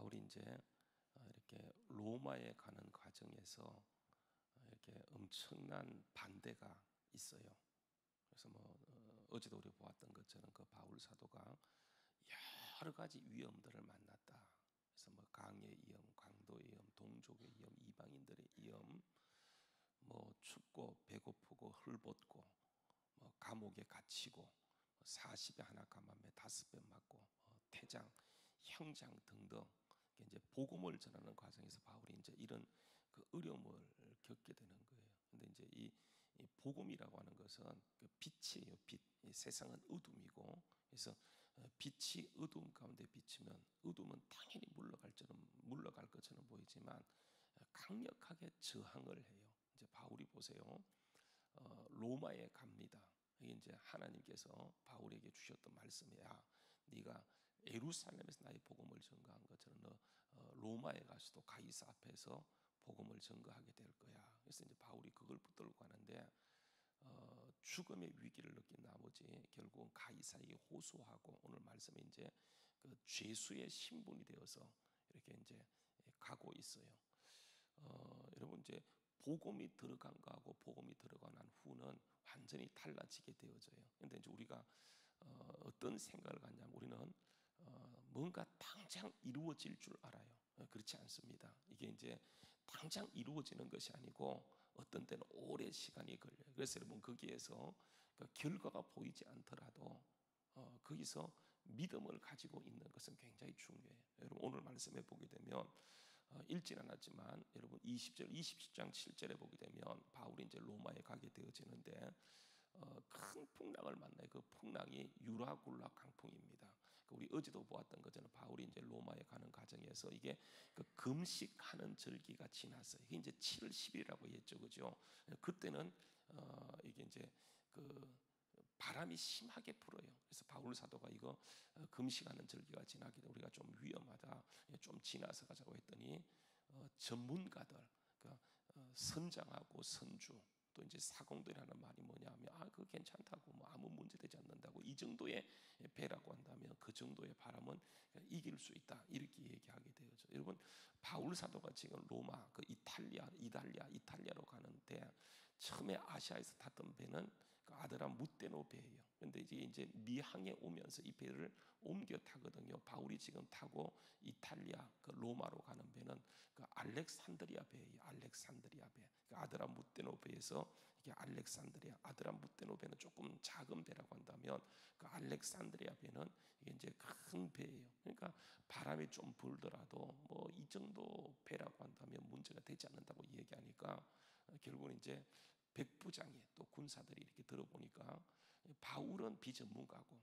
바울이 이제 이렇게 로마에 가는 과정에서 이렇게 엄청난 반대가 있어요. 그래서 어제도 우리 보았던 것처럼 그 바울 사도가 여러 가지 위험들을 만났다. 그래서 강의 위험, 강도의 위험, 동족의 위험, 이방인들의 위험, 춥고 배고프고 헐벗고 감옥에 갇히고 40에 하나 감함에 5배 맞고 태장, 형장 등등 이제 복음을 전하는 과정에서 바울이 이제 이런 그 어려움을 겪게 되는 거예요. 근데 이제 이 복음이라고 하는 것은 그 빛이에요. 빛. 이 세상은 어둠이고, 그래서 빛이 어둠 가운데 비치면 어둠은 당연히 물러갈 것처럼 보이지만 강력하게 저항을 해요. 이제 바울이 보세요. 로마에 갑니다. 이게 이제 하나님께서 바울에게 주셨던 말씀이야. 네가 예루살렘에서 나의 복음을 전거한 것처럼 너 로마에 가서도 가이사 앞에서 복음을 전거하게 될 거야. 그래서 이제 바울이 그걸 붙들고 가는데 죽음의 위기를 느낀 나머지 결국은 가이사에게 호소하고 오늘 말씀에 이제 그 죄수의 신분이 되어서 이렇게 이제 가고 있어요. 여러분 이제 복음이 들어간 거하고 복음이 들어가 난 후는 완전히 달라지게 되어져요. 그런데 이제 우리가 어떤 생각을 갖냐면 우리는 뭔가 당장 이루어질 줄 알아요. 그렇지 않습니다. 이게 이제 당장 이루어지는 것이 아니고 어떤 때는 오래 시간이 걸려요. 그래서 여러분 거기에서 그 결과가 보이지 않더라도 거기서 믿음을 가지고 있는 것은 굉장히 중요해요. 여러분 오늘 말씀에 보게 되면 읽지는 않았지만 여러분 20장 7절에 보게 되면 바울이 이제 로마에 가게 되어지는데 큰 풍랑을 만나요. 그 풍랑이 유라굴라 강풍입니다. 우리 어제도 보았던 것처럼 바울이 이제 로마에 가는 과정에서 이게 그 금식하는 절기가 지났어요. 이게 이제 7월 10일이라고 했죠, 그죠? 그때는 이게 이제 그 바람이 심하게 불어요. 그래서 바울 사도가 이거 금식하는 절기가 지나기 때문에 우리가 좀 위험하다, 좀 지나서 가자고 했더니 전문가들, 그러니까 선장하고 선주 또 이제 사공들이라는 말이 뭐냐면 그거 괜찮다고 아무 문제 되지 않는다고 이 정도의 배라고 한다면 그 정도의 바람은 이길 수 있다 이렇게 얘기하게 되죠. 여러분 바울 사도가 지금 로마 그 이탈리아로 가는데 처음에 아시아에서 탔던 배는 그 아드람 무테노 배예요. 그런데 이제 미항에 오면서 이 배를 옮겨 타거든요. 바울이 지금 타고 이탈리아 그 로마로 가는 배는 그 알렉산드리아 배예요. 알렉산드리아 배. 그 아드람 무테노 배에서 이게 알렉산드리아 아드람 무테노 배는 조금 작은 배라고 한다면 그 알렉산드리아 배는 이게 이제 큰 배예요. 그러니까 바람이 좀 불더라도 이 정도 배라고 한다면 문제가 되지 않는다고 얘기하니까 결국은 이제 백부장이 또 군사들이 이렇게 들어보니까 바울은 비전문가고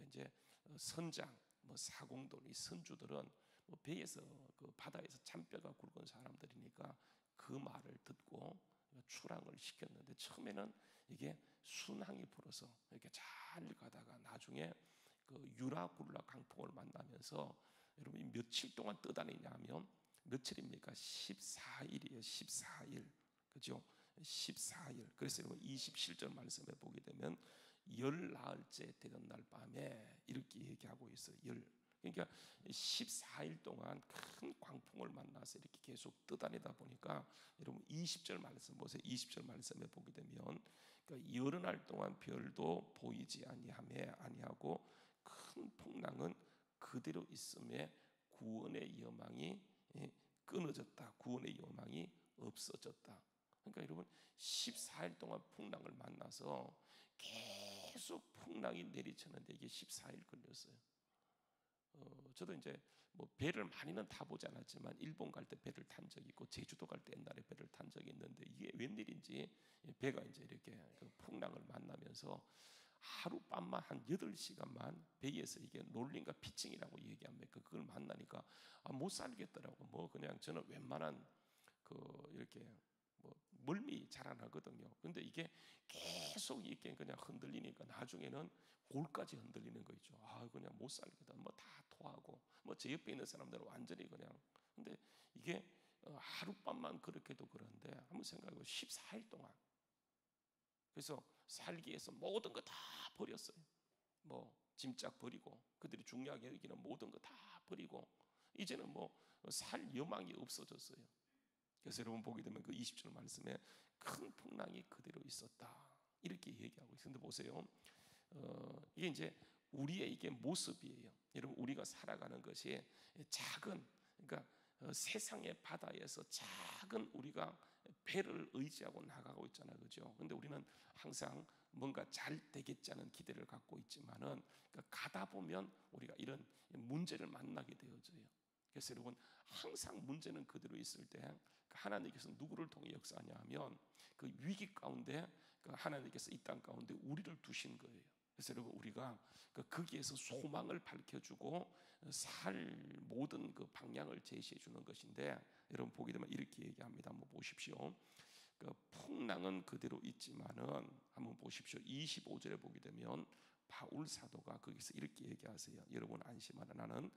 이제 선장, 사공들, 이 선주들은 배에서 그 바다에서 잔뼈가 굵은 사람들이니까 그 말을 듣고 출항을 시켰는데 처음에는 이게 순항이 불어서 이렇게 잘 가다가 나중에 그 유라굴라 강풍을 만나면서 여러분 며칠 동안 떠다니냐 하면 며칠입니까? 14일이에요. 14일. 그죠? 14일. 그래서 여러분 27절 말씀에 보게 되면 열 나흘째 되던 날 밤에 이렇게 얘기하고 있어요. 그러니까 14일 동안 큰 광풍을 만나서 이렇게 계속 떠다니다 보니까 여러분 20절 말씀 보세요. 20절 말씀에 보게 되면 그러니까 여러 날 동안 별도 보이지 아니하고 큰 풍랑은 그대로 있음에 구원의 여망이 끊어졌다. 구원의 여망이 없어졌다. 그러니까 여러분 14일 동안 풍랑을 만나서 계속 풍랑이 내리쳤는데 이게 14일 걸렸어요. 저도 이제 배를 많이는 타보지 않았지만 일본 갈 때 배를 탄 적이 있고 제주도 갈 때 옛날에 배를 탄 적이 있는데 이게 웬일인지 배가 이제 이렇게 그 풍랑을 만나면서 하룻밤만 한 8시간만 배에서 이게 놀림과 피칭이라고 얘기합니다. 그걸 만나니까 못 살겠더라고. 그냥 저는 웬만한 이렇게 멀미 잘 안 하거든요. 근데 이게 계속 이렇게 그냥 흔들리니까 나중에는 골까지 흔들리는 거 있죠. 그냥 못 살겠다. 다 토하고 제 옆에 있는 사람들은 완전히 그냥. 근데 이게 하룻밤만 그렇게도 그런데 한번 생각해보고 14일 동안. 그래서 살기 위해서 모든 거 다 버렸어요. 짐짝 버리고 그들이 중요하게 여기는 모든 거 다 버리고 이제는 살 여망이 없어졌어요. 그래서 여러분 보게 되면 그 20절 말씀에 큰 풍랑이 그대로 있었다 이렇게 얘기하고 있는데 보세요. 이게 이제 우리의 이게 모습이에요. 여러분 우리가 살아가는 것이 작은 그러니까 세상의 바다에서 작은 우리가 배를 의지하고 나가고 있잖아요, 그죠? 근데 우리는 항상 뭔가 잘 되겠다는 기대를 갖고 있지만은 그러니까 가다 보면 우리가 이런 문제를 만나게 되어져요. 그래서 여러분 항상 문제는 그대로 있을 때 하나님께서 누구를 통해 역사하냐 하면 그 위기 가운데 하나님께서 이 땅 가운데 우리를 두신 거예요. 그래서 여러분 우리가 거기에서 소망을 밝혀주고 살 모든 그 방향을 제시해 주는 것인데 여러분 보게 되면 이렇게 얘기합니다. 한번 보십시오. 그 풍랑은 그대로 있지만은 한번 보십시오. 25절에 보게 되면 바울 사도가 거기서 이렇게 얘기하세요. 여러분 안심하라. 나는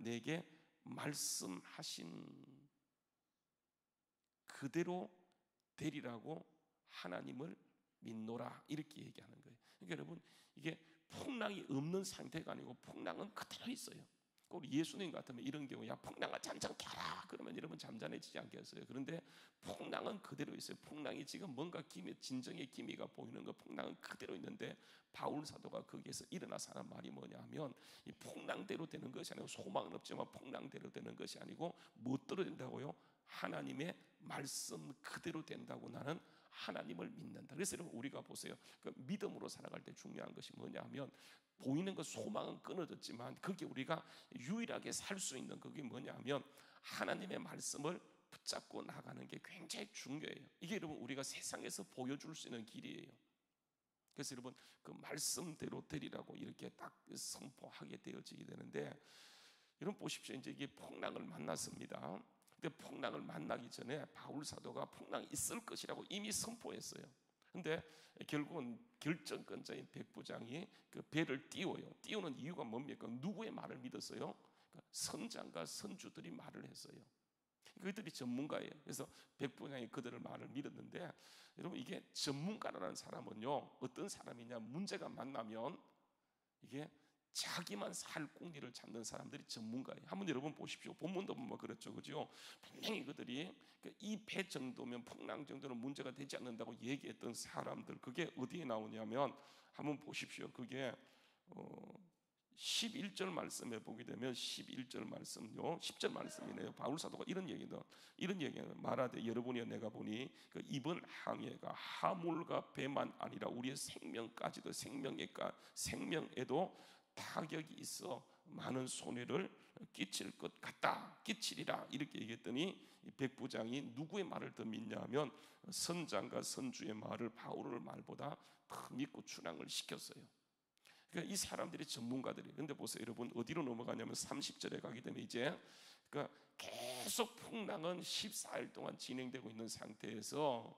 내게 말씀하신 그대로 되리라고 하나님을 믿노라 이렇게 얘기하는 거예요. 그러니까 여러분 이게 풍랑이 없는 상태가 아니고 풍랑은 그대로 있어요. 우리 예수님 같으면 이런 경우 야 풍랑아 잠잠케 하라 그러면 여러분 잠잠해지지 않겠어요? 그런데 풍랑은 그대로 있어요. 풍랑이 지금 뭔가 진정의 기미가 보이는 거 풍랑은 그대로 있는데 바울 사도가 거기에서 일어나서 하는 말이 뭐냐면 이 풍랑대로 되는 것이 아니고 소망은 없지만 풍랑대로 되는 것이 아니고 무엇대로 된다고요? 하나님의 말씀 그대로 된다고 나는 하나님을 믿는다. 그래서 여러분 우리가 보세요. 그 믿음으로 살아갈 때 중요한 것이 뭐냐면 보이는 것 소망은 끊어졌지만 그게 우리가 유일하게 살 수 있는 그게 뭐냐면 하나님의 말씀을 붙잡고 나가는 게 굉장히 중요해요. 이게 여러분 우리가 세상에서 보여줄 수 있는 길이에요. 그래서 여러분 그 말씀대로 되리라고 이렇게 딱 선포하게 되어지게 되는데 여러분 보십시오. 이제 이게 풍랑을 만났습니다. 근데 풍랑을 만나기 전에 바울 사도가 풍랑이 있을 것이라고 이미 선포했어요. 근데 결국은 결정권자인 백부장이 그 배를 띄워요. 띄우는 이유가 뭡니까? 누구의 말을 믿었어요? 그러니까 선장과 선주들이 말을 했어요. 그들이 전문가예요. 그래서 백부장이 그들의 말을 믿었는데 여러분 이게 전문가라는 사람은요 어떤 사람이냐 문제가 만나면 이게 자기만 살 공리를 찾는 사람들이 전문가예요. 한번 여러분 보십시오. 본문도 보면 그렇죠, 그죠? 분명히 그들이 이 배 정도면 풍랑 정도는 문제가 되지 않는다고 얘기했던 사람들 그게 어디에 나오냐면 한번 보십시오. 그게 11절 말씀에 보게 되면 11절 말씀요 10절 말씀이네요. 바울 사도가 이런 얘기는 말하되 여러분이여 내가 보니 그 이번 항해가 하물과 배만 아니라 우리의 생명까지도 생명에도 타격이 있어 많은 손해를 끼칠 것 같다. 끼치리라 이렇게 얘기했더니 백부장이 누구의 말을 더 믿냐면 선장과 선주의 말을 바울의 말보다 더 믿고 준항을 시켰어요. 그러니까 이 사람들이 전문가들이. 근데 보세요, 여러분 어디로 넘어가냐면 30절에 가게 되면 이제 그러니까 계속 풍랑은 14일 동안 진행되고 있는 상태에서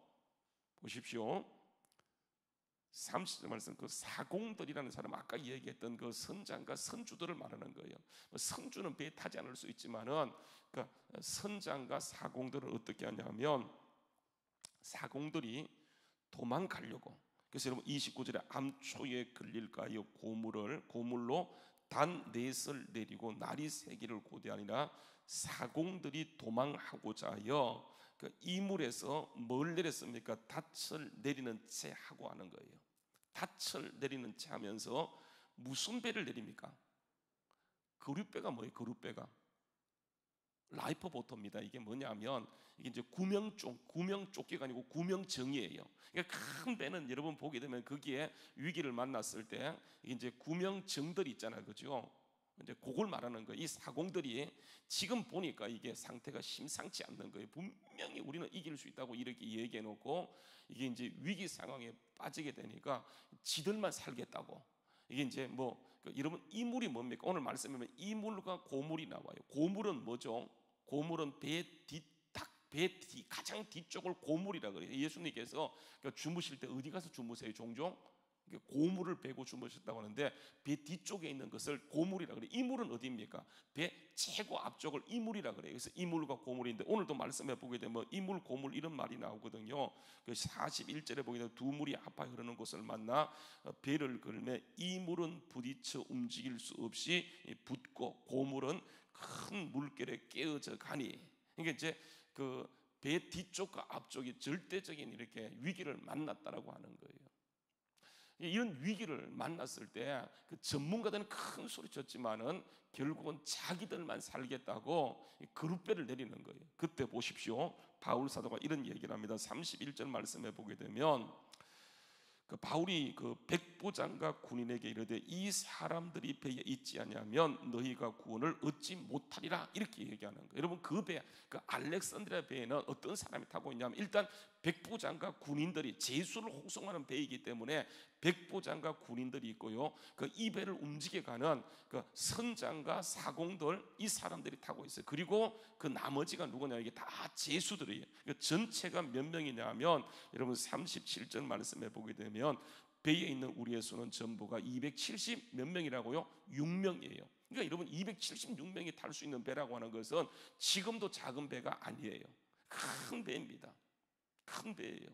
보십시오. 30절 말씀 그 사공들이라는 사람 아까 얘기했던 그 선장과 선주들을 말하는 거예요. 선주는 배에 타지 않을 수 있지만은 그러니까 선장과 사공들은 어떻게 하냐면 사공들이 도망가려고. 그래서 여러분 29절에 암초에 걸릴까요 고물로 단 넷을 내리고 날이 새기를 고대하니라 사공들이 도망하고자 하여 그 이물에서 뭘 내렸습니까? 닻을 내리는 채 하고 하는 거예요. 닻을 내리는 채 하면서 무슨 배를 내립니까? 그룹배가 뭐예요? 그룹배가 라이프 보트입니다. 이게 뭐냐면 이게 이제 구명조끼가 아니고 구명정이에요. 그러니까 큰 배는 여러분 보게 되면 거기에 위기를 만났을 때 이게 이제 구명정들이 있잖아요, 그죠? 이제 그걸 말하는 거예요. 이 사공들이 지금 보니까 이게 상태가 심상치 않는 거예요. 분명히 우리는 이길 수 있다고 이렇게 얘기해 놓고 이게 이제 위기 상황에 빠지게 되니까 지들만 살겠다고. 이게 이제 여러분 이물이 뭡니까? 오늘 말씀에 보면 이물과 고물이 나와요. 고물은 뭐죠? 고물은 배 가장 뒤쪽을 고물이라 그래요. 예수님께서 주무실 때 어디 가서 주무세요? 종종 고물을 베고 주무셨다고 하는데 배 뒤쪽에 있는 것을 고물이라 그래요. 이물은 어디입니까? 배 최고 앞쪽을 이물이라 그래요. 그래서 이물과 고물인데 오늘도 말씀해 보게 되면 이물, 고물 이런 말이 나오거든요. 그 41절에 보게 되면 두 물이 합하여 흐르는 곳을 만나 배를 걸매 이물은 부딪혀 움직일 수 없이 붙고 고물은 물결에 깨어져 가니. 그러니까 이제 그 배 뒤쪽과 앞쪽이 절대적인 이렇게 위기를 만났다라고 하는 거예요. 이런 위기를 만났을 때 그 전문가들은 큰 소리 쳤지만은 결국은 자기들만 살겠다고 그룻배를 내리는 거예요. 그때 보십시오. 바울 사도가 이런 얘기를 합니다. 31절 말씀에 보게 되면 그 바울이 그 백부장과 군인에게 이르되 이 사람들이 배에 있지 아니하면 너희가 구원을 얻지 못하리라 이렇게 얘기하는 거예요. 여러분 그 배, 그 알렉산드리아 배에는 어떤 사람이 타고 있냐면 일단 백부장과 군인들이 제수를 호송하는 배이기 때문에 백부장과 군인들이 있고요. 그 이 배를 움직여가는 그 선장과 사공들 이 사람들이 타고 있어요. 그리고 그 나머지가 누구냐 이게 다 제수들이에요. 그 전체가 몇 명이냐면 여러분 37절 말씀해 보게 되면 배에 있는 우리의 수는 전부가 270 몇 명이라고요? 6명이에요. 그러니까 여러분 276명이 탈 수 있는 배라고 하는 것은 지금도 작은 배가 아니에요. 큰 배입니다. 큰 배예요.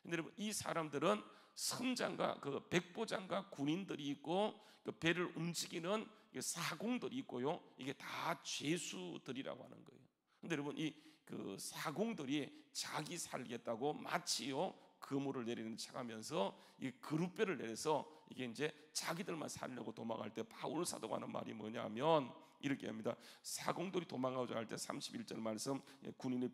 근데 여러분 이 사람들은 선장과 그 백부장과 군인들이 있고 그 배를 움직이는 사공들이 있고요. 이게 다 죄수들이라고 하는 거예요. 근데 여러분 이 그 사공들이 자기 살겠다고 마치요 그물을 내리는 척하면서 이 그룻배를 내려서 이게 이제 자기들만 살려고 도망갈 때 바울 사도가 하는 말이 뭐냐면 이렇게 합니다. 사공들이 도망가고자 할 때 31절 말씀 군인이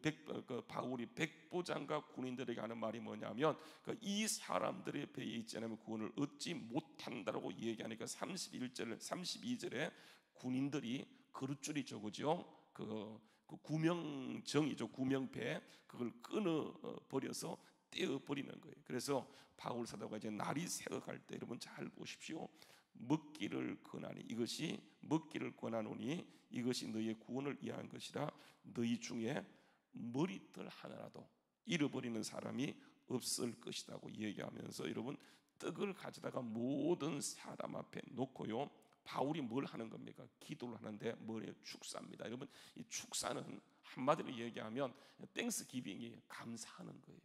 바울이 백부장과 군인들에게 하는 말이 뭐냐면 이 사람들의 배에 있지 않으면 구원을 얻지 못한다라고 얘기하니까 32절에 군인들이 그릇줄이 저거죠. 그 구명정이죠. 구명배 그걸 끊어 버려서 떼어 버리는 거예요. 그래서 바울 사도가 이제 날이 새어갈 때 여러분 잘 보십시오. 먹기를 권하니 이것이 먹기를 권하노니 이것이 너희의 구원을 위한 것이라 너희 중에 머리털 하나라도 잃어버리는 사람이 없을 것이라고 얘기하면서 여러분 떡을 가져다가 모든 사람 앞에 놓고요. 바울이 뭘 하는 겁니까? 기도를 하는데 뭐예요? 축사입니다. 여러분 이 축사는 한마디로 얘기하면 땡스 기빙이에요. 감사하는 거예요.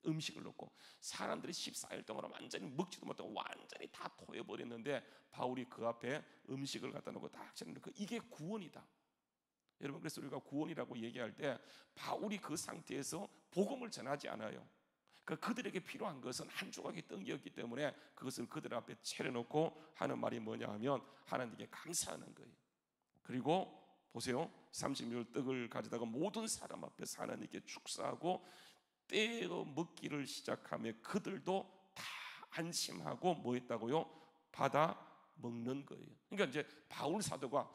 음식을 놓고 사람들이 14일 동안 완전히 먹지도 못하고 완전히 다 토해버렸는데 바울이 그 앞에 음식을 갖다 놓고 딱 차려놓고 이게 구원이다. 여러분 그래서 우리가 구원이라고 얘기할 때 바울이 그 상태에서 복음을 전하지 않아요. 그들에게 필요한 것은 한 조각의 떡이었기 때문에 그것을 그들 앞에 차려놓고 하는 말이 뭐냐 하면 하나님께 감사하는 거예요. 그리고 보세요. 36 떡을 가져다가 모든 사람 앞에서 하나님께 축사하고 떼어 먹기를 시작하며 그들도 다 안심하고 뭐 했다고요? 받아 먹는 거예요. 그러니까 이제 바울 사도가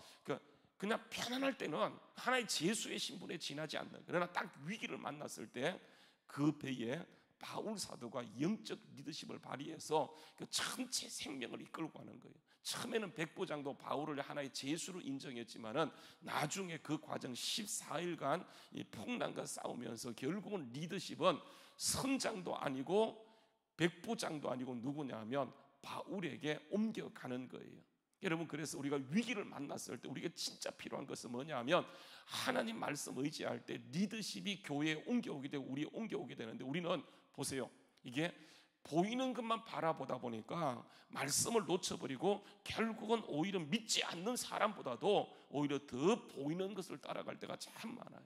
그냥 편안할 때는 하나의 제수의 신분에 지나지 않는, 그러나 딱 위기를 만났을 때 그 배에 바울 사도가 영적 리더십을 발휘해서 그 전체 생명을 이끌고 가는 거예요. 처음에는 백부장도 바울을 하나의 제수로 인정했지만은 나중에 그 과정 14일간 이 풍랑과 싸우면서 결국은 리더십은 선장도 아니고 백부장도 아니고 누구냐면 바울에게 옮겨가는 거예요. 여러분 그래서 우리가 위기를 만났을 때 우리가 진짜 필요한 것은 뭐냐면 하나님 말씀 의지할 때 리더십이 교회에 옮겨오게 되고 우리에 옮겨오게 되는데 우리는 보세요. 이게 보이는 것만 바라보다 보니까 말씀을 놓쳐버리고 결국은 오히려 믿지 않는 사람보다도 오히려 더 보이는 것을 따라갈 때가 참 많아요.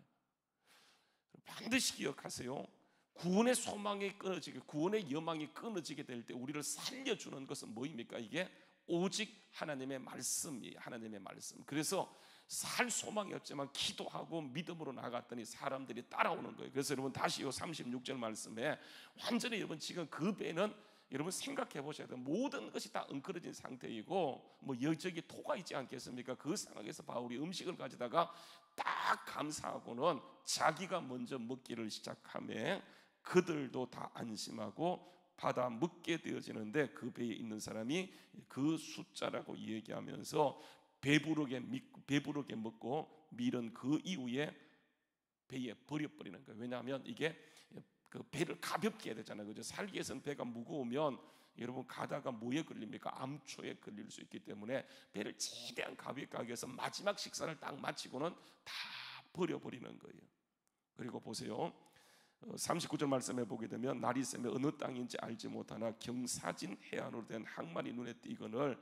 반드시 기억하세요. 구원의 소망이 끊어지게, 구원의 여망이 끊어지게 될 때 우리를 살려주는 것은 뭐입니까? 이게 오직 하나님의 말씀이에요. 하나님의 말씀. 그래서 살 소망이 없지만 기도하고 믿음으로 나갔더니 사람들이 따라오는 거예요. 그래서 여러분 다시 이 36절 말씀에 완전히 여러분 지금 그 배는 여러분 생각해 보셔야 돼요. 모든 것이 다 엉클어진 상태이고 뭐 여기저기 토가 있지 않겠습니까? 그 상황에서 바울이 음식을 가져다가 딱 감사하고는 자기가 먼저 먹기를 시작하며 그들도 다 안심하고 받아 먹게 되어지는데 그 배에 있는 사람이 그 숫자라고 얘기하면서 배부르게 먹고 밀은 그 이후에 배에 버려버리는 거예요. 왜냐하면 이게 그 배를 가볍게 해야 되잖아요. 그죠? 살기 위해서는 배가 무거우면 여러분 가다가 뭐에 걸립니까? 암초에 걸릴 수 있기 때문에 배를 최대한 가볍게 하기 위해서 마지막 식사를 딱 마치고는 다 버려버리는 거예요. 그리고 보세요. 39절 말씀해 보게 되면 날이 새며 어느 땅인지 알지 못하나 경사진 해안으로 된 항만이 눈에 띄거늘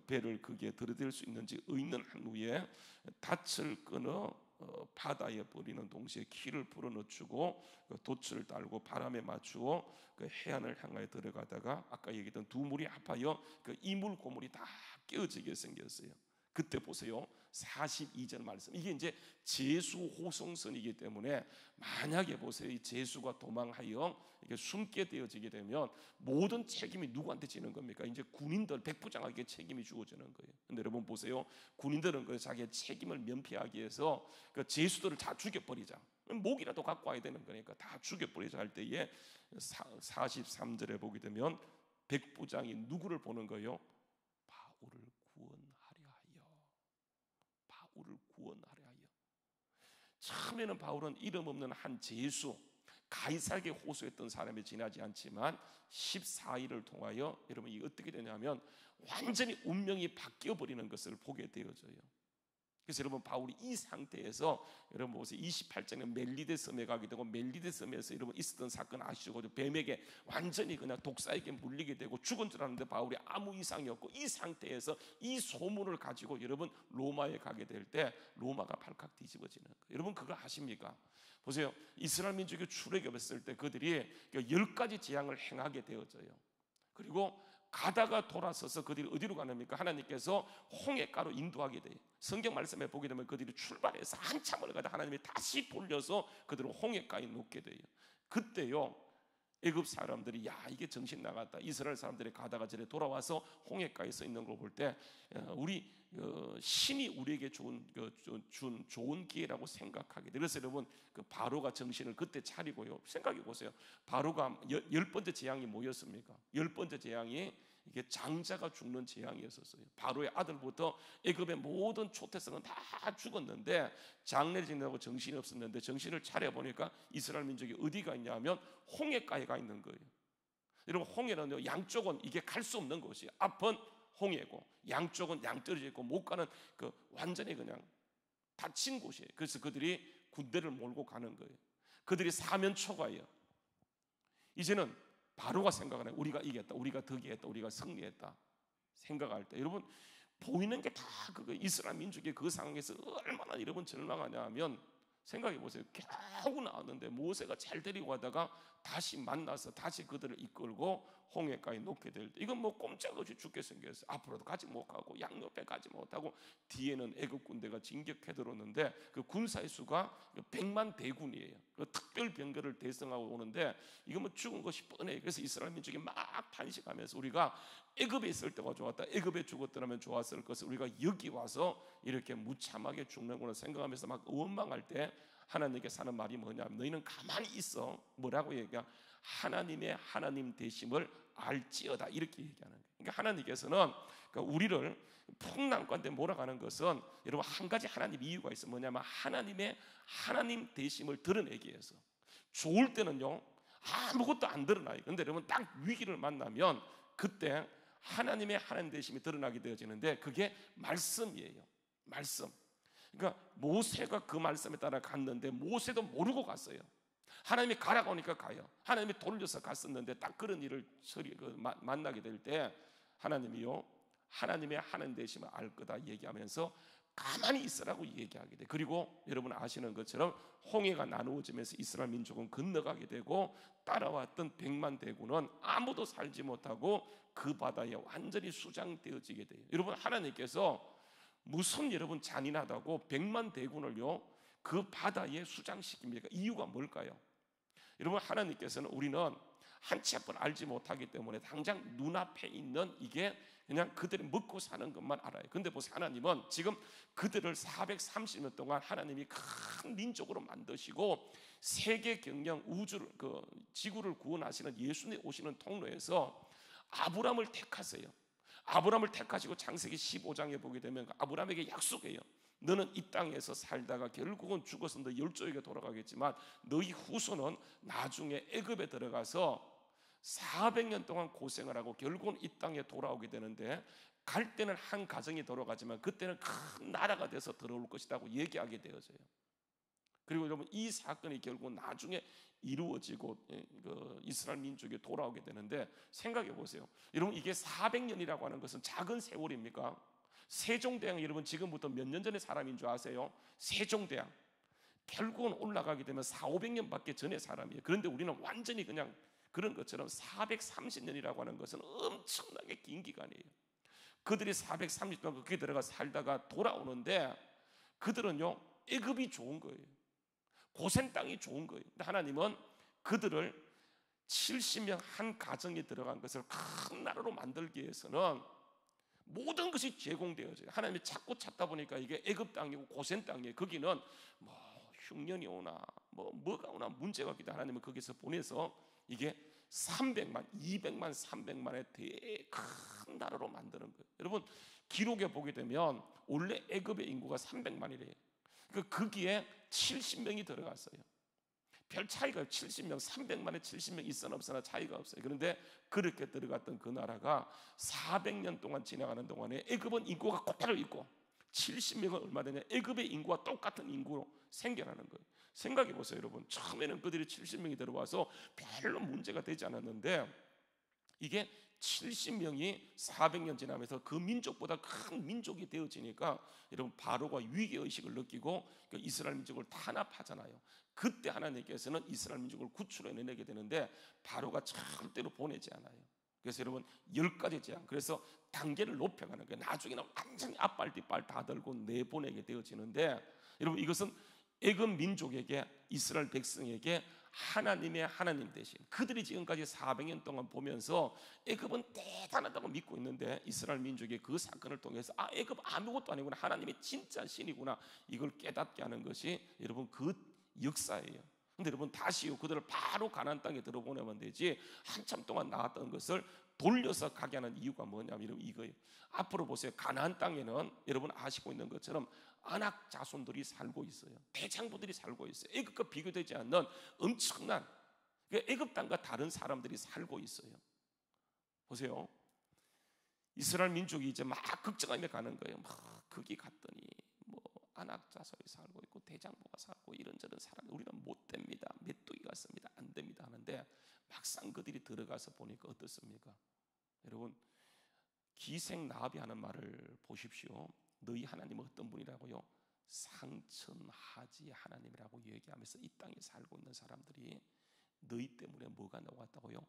배를 거기에 들이댈 수 있는지 의논한 후에 닻을 끊어 바다에 버리는 동시에 키를 불어넣어주고 그 돛을 달고 바람에 맞추고 그 해안을 향하여 들어가다가 아까 얘기했던 두 물이 합하여 그 이물 고물이 다 깨어지게 생겼어요. 그때 보세요. 42절 말씀. 이게 이제 제수 호송선이기 때문에 만약에 보세요. 이 제수가 도망하여 이게 숨게 되어지게 되면 모든 책임이 누구한테 지는 겁니까? 이제 군인들 백부장에게 책임이 주어지는 거예요. 근데 여러분 보세요. 군인들은 그 자기의 책임을 면피하기 위해서 그 제수들을 다 죽여버리자. 목이라도 갖고 와야 되는 거니까 다 죽여버리자 할 때에 43절에 보게 되면 백부장이 누구를 보는 거예요? 바울을 구원하려 하여. 바울을 구원하려 하여. 처음에는 바울은 이름 없는 한 제수, 가이사에게 호소했던 사람이 지나지 않지만 14일을 통하여 여러분 이게 어떻게 되냐면 완전히 운명이 바뀌어 버리는 것을 보게 되어져요. 그래서 여러분 바울이 이 상태에서 여러분 보세요. 28장에 멜리데 섬에 가게 되고 멜리데 섬에서 여러분 있었던 사건 아시죠? 뱀에게 완전히 그냥 독사에게 물리게 되고 죽은 줄 알았는데 바울이 아무 이상이 없고 이 상태에서 이 소문을 가지고 여러분 로마에 가게 될 때 로마가 발칵 뒤집어지는 거예요. 여러분 그거 아십니까? 보세요. 이스라엘 민족이 출애굽했을 때 그들이 10가지 재앙을 행하게 되어져요. 그리고 가다가 돌아서서 그들이 어디로 가는입니까? 하나님께서 홍해가로 인도하게 돼요. 성경 말씀에 보게 되면 그들이 출발해서 한참을 가다 하나님이 다시 돌려서 그들을 홍해가에 놓게 돼요. 그때요 애굽 사람들이 야 이게 정신 나갔다. 이스라엘 사람들이 가다가 저래 돌아와서 홍해가에 서 있는 걸 볼 때 우리 신이 우리에게 준 좋은 기회라고 생각하게 돼요. 그래서 여러분 그 바로가 정신을 그때 차리고요. 생각해 보세요. 바로가 10번째 재앙이 뭐였습니까? 10번째 재앙이 이게 장자가 죽는 재앙이었었어요. 바로의 아들부터 애굽의 모든 초태성은 다 죽었는데 장례를 지내고 정신이 없었는데 정신을 차려보니까 이스라엘 민족이 어디가 있냐면 홍해가에 가 있는 거예요. 여러분 홍해는요 양쪽은 이게 갈 수 없는 곳이에요. 앞은 홍해고 양쪽은 양떨어져 있고 못 가는 그 완전히 그냥 닫힌 곳이에요. 그래서 그들이 군대를 몰고 가는 거예요. 그들이 사면초가예요. 이제는 바로가 생각하네. 우리가 이겼다. 우리가 득이했다. 우리가 승리했다. 생각할 때 여러분 보이는 게 다 그거 이스라엘 민족이 그 상황에서 얼마나 여러분 절망하냐 하면 생각해 보세요. 겨우 나왔는데 모세가 잘 데리고 가다가 다시 만나서 다시 그들을 이끌고 홍해가에 놓게 될 때 이건 뭐 꼼짝없이 죽게 생겼어요. 앞으로도 가지 못하고 양옆에 가지 못하고 뒤에는 애굽 군대가 진격해 들어오는데 그 군사의 수가 100만 대군이에요. 그 특별 병거를 대성하고 오는데 이건 뭐 죽은 것이 뻔해요. 그래서 이스라엘 민족이 막 탄식하면서 우리가 애굽에 있을 때가 좋았다. 애굽에 죽었더라면 좋았을 것을 우리가 여기 와서 이렇게 무참하게 죽는구나 생각하면서 막 원망할 때 하나님께서 하는 말이 뭐냐면 너희는 가만히 있어. 뭐라고 얘기해? 하나님의 하나님 되심을 알지어다 이렇게 얘기하는 거예요. 그러니까 하나님께서는 우리를 풍랑 가운데 몰아가는 것은 여러분 한 가지 하나님 이유가 있어요. 뭐냐면 하나님의 하나님 되심을 드러내기 위해서. 좋을 때는요 아무것도 안 드러나요. 그런데 여러분 딱 위기를 만나면 그때 하나님의 하나님 되심이 드러나게 되어지는데 그게 말씀이에요. 말씀. 그러니까 모세가 그 말씀에 따라 갔는데 모세도 모르고 갔어요. 하나님이 가라고 하니까 가요. 하나님이 돌려서 갔었는데 딱 그런 일을 만나게 될 때 하나님이요 하나님의 하나님 되심을 알 거다 얘기하면서 가만히 있으라고 얘기하게 돼. 그리고 여러분 아시는 것처럼 홍해가 나누어지면서 이스라엘 민족은 건너가게 되고 따라왔던 100만 대군은 아무도 살지 못하고 그 바다에 완전히 수장되어지게 돼요. 여러분 하나님께서 무슨 여러분 잔인하다고 100만 대군을요 그 바다에 수장시킵니까? 이유가 뭘까요? 여러분 하나님께서는 우리는 한치 앞을 알지 못하기 때문에 당장 눈앞에 있는 이게 그냥 그들이 먹고 사는 것만 알아요. 근데 보세요 하나님은 지금 그들을 430년 동안 하나님이 큰 민족으로 만드시고 세계 경영 우주를 지구를 구원하시는 예수님 오시는 통로에서 아브라함을 택하세요. 아브라함을 택하시고 창세기 15장에 보게 되면 아브라함에게 약속해요. 너는 이 땅에서 살다가 결국은 죽어서 너 열조에게 돌아가겠지만 너희 후손은 나중에 애굽에 들어가서 400년 동안 고생을 하고 결국은 이 땅에 돌아오게 되는데 갈 때는 한 가정이 돌아가지만 그때는 큰 나라가 돼서 들어올 것이라고 얘기하게 되어져요. 그리고 여러분 이 사건이 결국은 나중에 이루어지고 이스라엘 민족이 돌아오게 되는데 생각해 보세요. 여러분 이게 400년이라고 하는 것은 작은 세월입니까? 세종대왕 여러분 지금부터 몇 년 전의 사람인 줄 아세요? 세종대왕 결국은 올라가게 되면 400~500년밖에 전의 사람이에요. 그런데 우리는 완전히 그냥 그런 것처럼 430년이라고 하는 것은 엄청나게 긴 기간이에요. 그들이 430년 거기에 들어가 살다가 돌아오는데 그들은요 애굽이 좋은 거예요. 고센 땅이 좋은 거예요. 근데 하나님은 그들을 70명 한 가정에 들어간 것을 큰 나라로 만들기 위해서는 모든 것이 제공되어져요. 하나님이 자꾸 찾다 보니까 이게 애굽 땅이고 고센 땅이에요. 거기는 뭐 흉년이 오나 뭐가 오나 문제가 있기 때문에 하나님은 거기서 보내서 이게 300만, 200만, 300만의 큰 나라로 만드는 거예요. 여러분 기록에 보게 되면 원래 애굽의 인구가 300만이래요. 거기에 70명이 들어갔어요. 별 차이가 없어요. 70명, 300만에 70명 있으나 없으나 차이가 없어요. 그런데 그렇게 들어갔던 그 나라가 400년 동안 지나가는 동안에 애굽은 인구가 그대로 있고 70명은 얼마 되냐? 애굽의 인구와 똑같은 인구로 생겨나는 거예요. 생각해 보세요, 여러분. 처음에는 그들이 70명이 들어와서 별로 문제가 되지 않았는데 이게 70명이 400년 지나면서 그 민족보다 큰 민족이 되어지니까 여러분 바로가 위기의식을 느끼고 그 이스라엘 민족을 탄압하잖아요. 그때 하나님께서는 이스라엘 민족을 구출해내게 되는데 바로가 절대로 보내지 않아요. 그래서 여러분 10가지 재앙, 그래서 단계를 높여가는 거예요. 나중에는 완전히 앞발 뒷발 다 들고 내보내게 되어지는데 여러분 이것은 애굽 민족에게 이스라엘 백성에게 하나님의 하나님 대신 그들이 지금까지 400년 동안 보면서 애굽은 대단하다고 믿고 있는데 이스라엘 민족의 그 사건을 통해서 애굽 아무것도 아니구나, 하나님이 진짜 신이구나, 이걸 깨닫게 하는 것이 여러분 그 역사예요. 근데 여러분 다시요 그들을 바로 가나안 땅에 들어보내면 되지 한참 동안 나왔던 것을 돌려서 가게 하는 이유가 뭐냐면 여러분 이거예요. 앞으로 보세요. 가나안 땅에는 여러분 아시고 있는 것처럼 안악 자손들이 살고 있어요. 대장부들이 살고 있어요. 애굽과 비교되지 않는 엄청난 애굽 땅과 다른 사람들이 살고 있어요. 보세요. 이스라엘 민족이 이제 막 걱정하며 가는 거예요. 막 거기 갔더니 뭐 안악 자손이 살고 있고 대장부가 살고 이런저런 사람이 우리는 못 됩니다. 메뚜기 같습니다. 안 됩니다 하는데 막상 그들이 들어가서 보니까 어떻습니까? 여러분 기생나합이 하는 말을 보십시오. 너희 하나님은 어떤 분이라고요? 상천하지 하나님이라고 얘기하면서 이 땅에 살고 있는 사람들이 너희 때문에 뭐가 녹았다고요?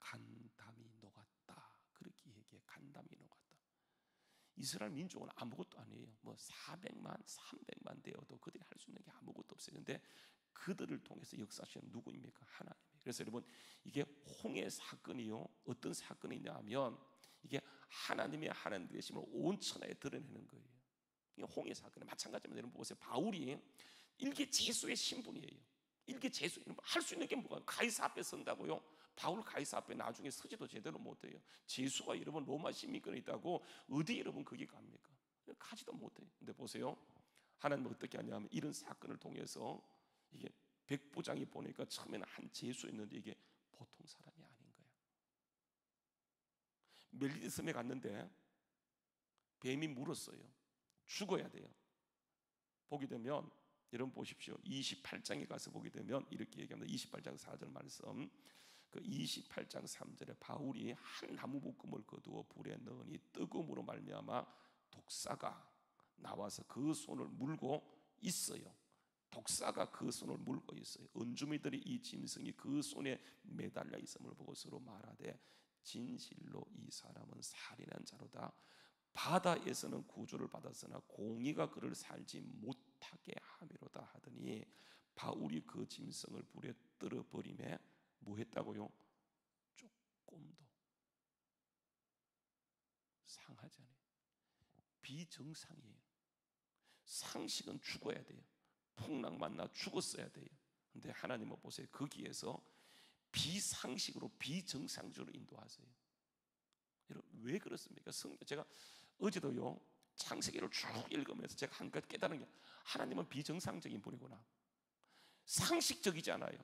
간담이 녹았다. 그렇게 얘기해. 간담이 녹았다. 이스라엘 민족은 아무것도 아니에요. 뭐 400만, 300만 되어도 그들이 할 수 있는 게 아무것도 없어요. 근데 그들을 통해서 역사하시는 누구입니까? 하나님이에요. 그래서 여러분 이게 홍해 사건이요 어떤 사건이냐 하면 이게 하나님의 하나님 되심을 온 천하에 드러내는 거예요. 이게 홍해 사건에 마찬가지입니다. 여러분 보세요. 바울이 일개 제수의 신분이에요. 일개 제수, 할 수 있는 게 뭐가? 가이사 앞에 선다고요? 바울 가이사 앞에 나중에 서지도 제대로 못해요. 제수가 여러분 로마 시민권이 있다고 어디 여러분 거기 갑니까? 가지도 못해요. 근데 보세요. 하나님은 어떻게 하냐면 이런 사건을 통해서 이게 백부장이 보니까 처음에는 한 제수였는데 이게 보통 사람이 아닌 거야. 멜리드 섬에 갔는데 뱀이 물었어요. 죽어야 돼요. 보게 되면 여러분 보십시오. 28장에 가서 보게 되면 이렇게 얘기합니다. 28장 4절 말씀. 그 28장 3절에 바울이 한 나무 묶음을 거두어 불에 넣으니 뜨거움으로 말미암아 독사가 나와서 그 손을 물고 있어요. 독사가 그 손을 물고 있어요. 은주미들이 이 짐승이 그 손에 매달려 있음을 보고 서로 말하되 진실로 이 사람은 살인한 자로다. 바다에서는 구주를 받았으나 공의가 그를 살지 못하게 함이로다 하더니 바울이 그 짐승을 불에 떨어 버리매 뭐 했다고요? 조금도 상하지 않아요. 비정상이에요. 상식은 죽어야 돼요. 풍랑 만나 죽었어야 돼요. 근데 하나님은 보세요. 거기에서 비상식으로 비정상적으로 인도하세요. 여러분 왜 그렇습니까? 제가 어제도요 창세기를 쭉 읽으면서 제가 한 가지 깨달은 게 하나님은 비정상적인 분이구나. 상식적이지 않아요.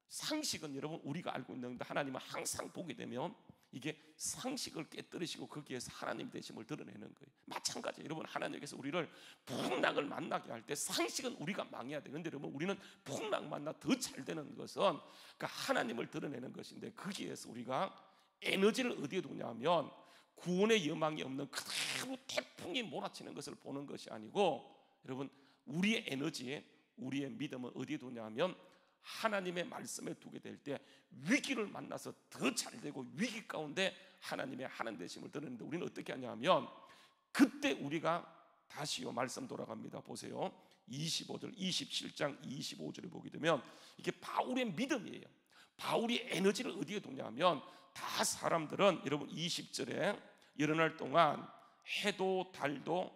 상식은 여러분 우리가 알고 있는데 하나님은 항상 보게 되면 이게 상식을 깨뜨리시고 거기에서 하나님 되심을 드러내는 거예요. 마찬가지예요. 여러분 하나님께서 우리를 풍랑을 만나게 할 때 상식은 우리가 망해야 되는데 여러분 우리는 풍랑 만나 더 잘 되는 것은 그러니까 하나님을 드러내는 것인데 거기에서 우리가 에너지를 어디에 두냐면 구원의 여망이 없는 그대로 태풍이 몰아치는 것을 보는 것이 아니고 여러분 우리의 에너지에 우리의 믿음은 어디에 두냐면 하나님의 말씀에 두게 될 때 위기를 만나서 더 잘 되고 위기 가운데 하나님의 하나님 되심을 드러내는데 우리는 어떻게 하냐면 그때 우리가 다시요 말씀 돌아갑니다. 보세요. 25절 27장 25절에 보게 되면 이게 바울의 믿음이에요. 바울이 에너지를 어디에 두냐면 다 사람들은 여러분 20절에 여러 날 동안 해도 달도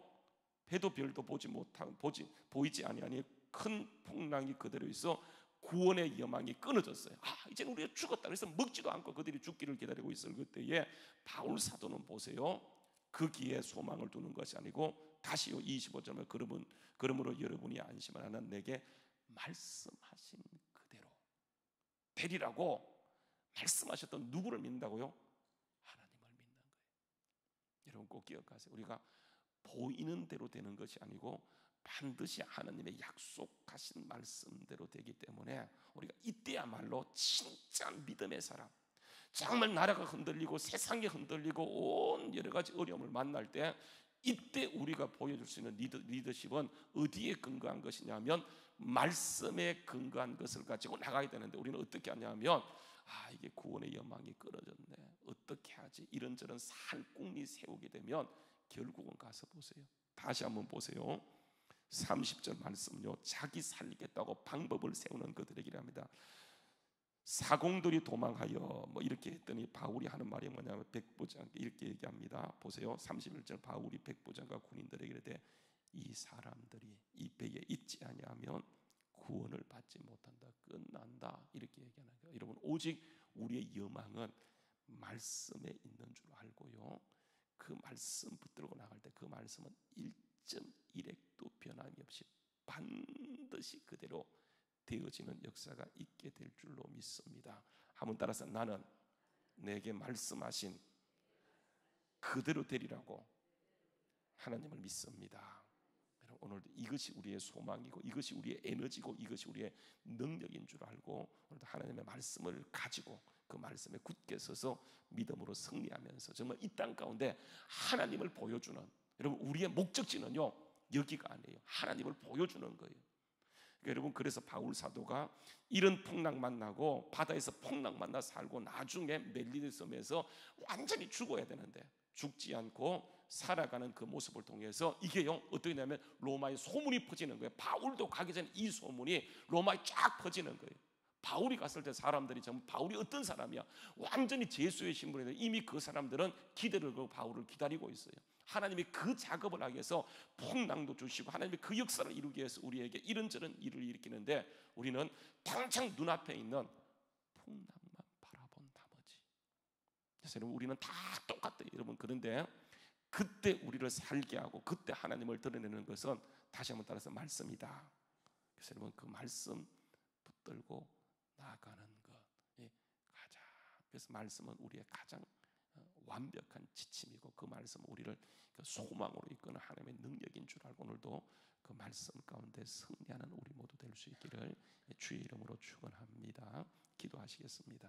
해도 별도 보이지 아니하니 큰 풍랑이 그대로 있어 구원의 여망이 끊어졌어요. 이제는 우리가 죽었다. 그래서 먹지도 않고 그들이 죽기를 기다리고 있을 그때에 바울 사도는 보세요. 그 기에 소망을 두는 것이 아니고 다시요 25절에 그러므로 여러분이 안심하는 내게 말씀하신 그대로 되리라고 말씀하셨던 누구를 믿는다고요? 하나님을 믿는 거예요. 여러분 꼭 기억하세요. 우리가 보이는 대로 되는 것이 아니고 반드시 하나님의 약속하신 말씀대로 되기 때문에 우리가 이때야말로 진짜 믿음의 사람, 정말 나라가 흔들리고 세상이 흔들리고 온 여러 가지 어려움을 만날 때 이때 우리가 보여줄 수 있는 리더십은 어디에 근거한 것이냐면 말씀에 근거한 것을 가지고 나가야 되는데 우리는 어떻게 하냐면 이게 구원의 여망이 끊어졌네, 어떻게 하지, 이런저런 살궁리 세우게 되면 결국은 가서 보세요. 다시 한번 보세요. 30절 말씀요. 자기 살리겠다고 방법을 세우는 그들에게 합니다. 사공들이 도망하여 이렇게 했더니 바울이 하는 말이 뭐냐면 백부장 이렇게 얘기합니다. 보세요. 31절 바울이 백부장과 군인들에게 이르되 이 사람들이 이 배에 있지 아니하면 구원을 받지 못한다. 끝난다. 이렇게 얘기하는 거예요. 여러분 오직 우리의 여망은 말씀에 있는 줄 알고요. 그 말씀 붙들고 나갈 때 그 말씀은 1.1핵도 변함이 없이 반드시 그대로 되어지는 역사가 있게 될 줄로 믿습니다. 한번 따라서 나는 내게 말씀하신 그대로 되리라고 하나님을 믿습니다. 여러분 오늘도 이것이 우리의 소망이고 이것이 우리의 에너지고 이것이 우리의 능력인 줄 알고 오늘도 하나님의 말씀을 가지고 그 말씀에 굳게 서서 믿음으로 승리하면서 정말 이 땅 가운데 하나님을 보여주는, 여러분 우리의 목적지는요 여기가 아니에요. 하나님을 보여주는 거예요. 여러분 그래서 바울 사도가 이런 풍랑 만나고 바다에서 풍랑 만나 살고 나중에 멜리데 섬에서 완전히 죽어야 되는데 죽지 않고 살아가는 그 모습을 통해서 이게요 어떻게 되냐면 로마에 소문이 퍼지는 거예요. 바울도 가기 전에 이 소문이 로마에 쫙 퍼지는 거예요. 바울이 갔을 때 사람들이 전부 바울이 어떤 사람이야, 완전히 제수의 신분인데 이미 그 사람들은 기대를 걸고 바울을 기다리고 있어요. 하나님이 그 작업을 하기 위해서 풍랑도 주시고 하나님이 그 역사를 이루기 위해서 우리에게 이런저런 일을 일으키는데 우리는 당장 눈앞에 있는 풍랑만 바라본 나머지, 그래서 여러분 우리는 다 똑같아요. 여러분 그런데 그때 우리를 살게 하고 그때 하나님을 드러내는 것은 다시 한번 따라서 말씀이다. 그래서 여러분 그 말씀 붙들고 나아가는 것, 가장, 그래서 말씀은 우리의 가장 완벽한 지침이고 그 말씀은 우리를 소망으로 이끄는 하나님의 능력인 줄 알고 오늘도 그 말씀 가운데 승리하는 우리 모두 될 수 있기를 주의 이름으로 축원합니다. 기도하시겠습니다.